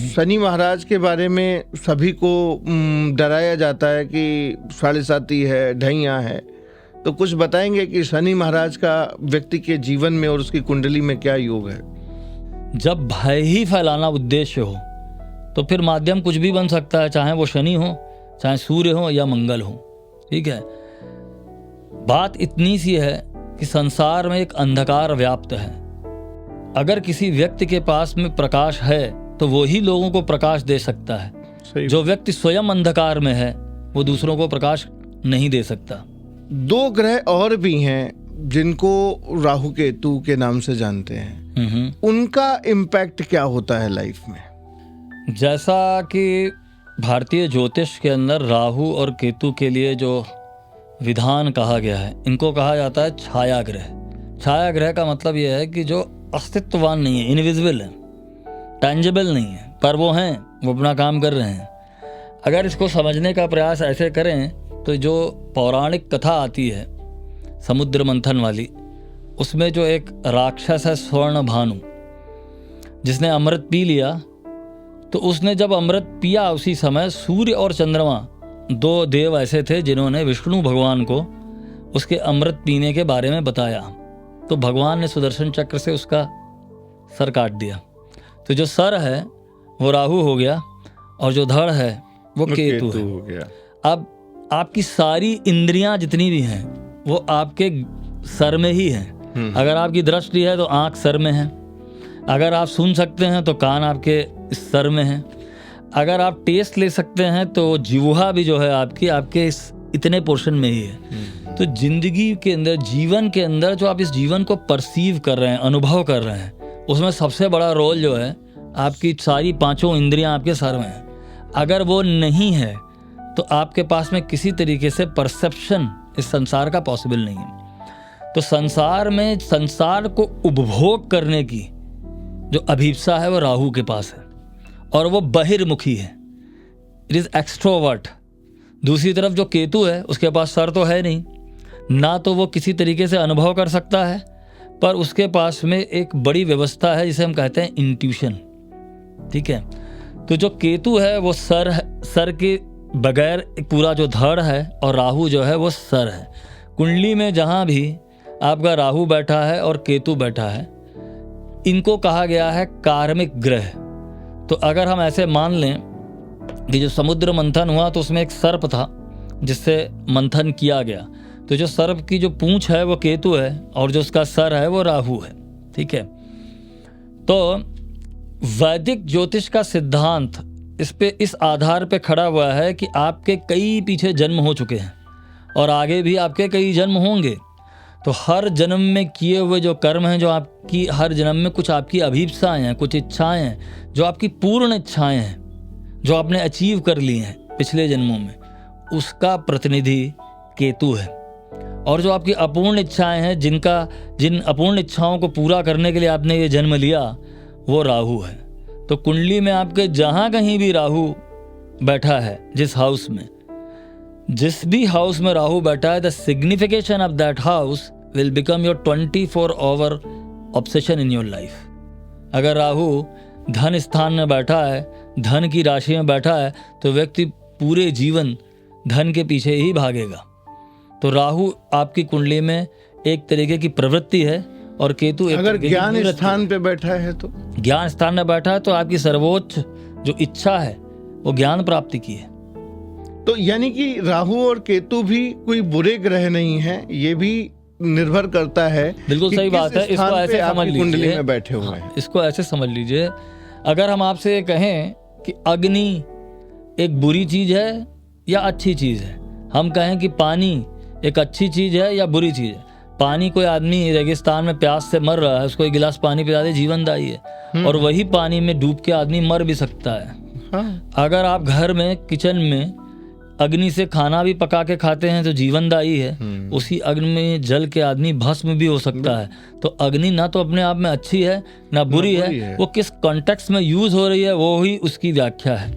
शनि महाराज के बारे में सभी को डराया जाता है कि साढ़े साती है, ढैया है। तो कुछ बताएंगे कि शनि महाराज का व्यक्ति के जीवन में और उसकी कुंडली में क्या योग है? जब भय ही फैलाना उद्देश्य हो तो फिर माध्यम कुछ भी बन सकता है, चाहे वो शनि हो, चाहे सूर्य हो या मंगल हो। ठीक है, बात इतनी सी है कि संसार में एक अंधकार व्याप्त है। अगर किसी व्यक्ति के पास में प्रकाश है तो वो ही लोगों को प्रकाश दे सकता है। जो व्यक्ति स्वयं अंधकार में है वो दूसरों को प्रकाश नहीं दे सकता। 2 ग्रह और भी हैं जिनको राहु केतु के नाम से जानते हैं, उनका इम्पैक्ट क्या होता है लाइफ में? जैसा कि भारतीय ज्योतिष के अंदर राहु और केतु के लिए जो विधान कहा गया है, इनको कहा जाता है छाया ग्रह। छाया ग्रह का मतलब यह है कि जो अस्तित्ववान नहीं है, इनविजिबल है, टेंजिबल नहीं है, पर वो हैं, वो अपना काम कर रहे हैं। अगर इसको समझने का प्रयास ऐसे करें तो जो पौराणिक कथा आती है समुद्र मंथन वाली, उसमें जो एक राक्षस है स्वर्ण भानु, जिसने अमृत पी लिया, तो उसने जब अमृत पिया उसी समय सूर्य और चंद्रमा 2 देव ऐसे थे जिन्होंने विष्णु भगवान को उसके अमृत पीने के बारे में बताया। तो भगवान ने सुदर्शन चक्र से उसका सर काट दिया। तो जो सर है वो राहु हो गया और जो धड़ है वो केतु हो गया। अब आपकी सारी इंद्रियां जितनी भी हैं वो आपके सर में ही हैं। अगर आपकी दृष्टि है तो आंख सर में है, अगर आप सुन सकते हैं तो कान आपके सर में है, अगर आप टेस्ट ले सकते हैं तो जिह्वा भी जो है आपके इस इतने पोर्शन में ही है। तो जिंदगी के अंदर, जीवन के अंदर जो आप इस जीवन को परसीव कर रहे हैं, अनुभव कर रहे हैं, उसमें सबसे बड़ा रोल जो है आपकी सारी 5 इंद्रियां आपके सर में है। अगर वो नहीं है तो आपके पास में किसी तरीके से परसेप्शन इस संसार का पॉसिबल नहीं है। तो संसार में संसार को उपभोग करने की जो अभिप्सा है वो राहु के पास है और वो बहिर्मुखी है, इट इज एक्सट्रोवर्ट। दूसरी तरफ जो केतु है उसके पास सर तो है नहीं, ना तो वो किसी तरीके से अनुभव कर सकता है, पर उसके पास में एक बड़ी व्यवस्था है जिसे हम कहते हैं इंट्यूशन। ठीक है, तो जो केतु है वो सर के बगैर पूरा जो धड़ है, और राहु जो है वो सर है। कुंडली में जहाँ भी आपका राहु बैठा है और केतु बैठा है, इनको कहा गया है कार्मिक ग्रह। तो अगर हम ऐसे मान लें कि जो समुद्र मंथन हुआ तो उसमें एक सर्प था जिससे मंथन किया गया, तो जो सर्प की जो पूंछ है वो केतु है और जो उसका सर है वो राहु है। ठीक है, तो वैदिक ज्योतिष का सिद्धांत इस आधार पे खड़ा हुआ है कि आपके कई पीछे जन्म हो चुके हैं और आगे भी आपके कई जन्म होंगे। तो हर जन्म में किए हुए जो कर्म हैं, जो आपकी हर जन्म में कुछ आपकी अभीप्साएं हैं, कुछ इच्छाएं हैं, जो आपकी पूर्ण इच्छाएं हैं, जो आपने अचीव कर ली हैं पिछले जन्मों में, उसका प्रतिनिधि केतु है। और जो आपकी अपूर्ण इच्छाएं हैं, जिन अपूर्ण इच्छाओं को पूरा करने के लिए आपने ये जन्म लिया, वो राहु है। तो कुंडली में आपके जहाँ कहीं भी राहु बैठा है, जिस हाउस में, जिस भी हाउस में राहु बैठा है, the signification of that house will become your 24 hour obsession in your life. अगर राहु धन स्थान में बैठा है, धन की राशि में बैठा है, तो व्यक्ति पूरे जीवन धन के पीछे ही भागेगा। तो राहु आपकी कुंडली में एक तरीके की प्रवृत्ति है और केतु एक अगर ज्ञान स्थान पे बैठा है तो, ज्ञान स्थान में बैठा है तो आपकी सर्वोच्च जो इच्छा है वो ज्ञान प्राप्ति की है। तो यानी कि राहु और केतु भी कोई बुरे ग्रह नहीं है, ये भी निर्भर करता है। बिल्कुल सही बात है। इसको ऐसे समझ लीजिए, कुंडली में बैठे हुए हैं। इसको ऐसे समझ लीजिए, अगर हम आपसे कहें कि अग्नि एक बुरी चीज है या अच्छी चीज है, हम कहें कि पानी एक अच्छी चीज है या बुरी चीज है। पानी, कोई आदमी रेगिस्तान में प्यास से मर रहा है, उसको 1 गिलास पानी पिला दे, जीवनदायी है। और वही पानी में डूब के आदमी मर भी सकता है। हाँ। अगर आप घर में किचन में अग्नि से खाना भी पका के खाते हैं तो जीवनदायी है। उसी अग्नि में जल के आदमी भस्म भी हो सकता है। तो अग्नि ना तो अपने आप में अच्छी है ना बुरी है, वो किस कॉन्टेक्स्ट में यूज हो रही है वो ही उसकी व्याख्या है।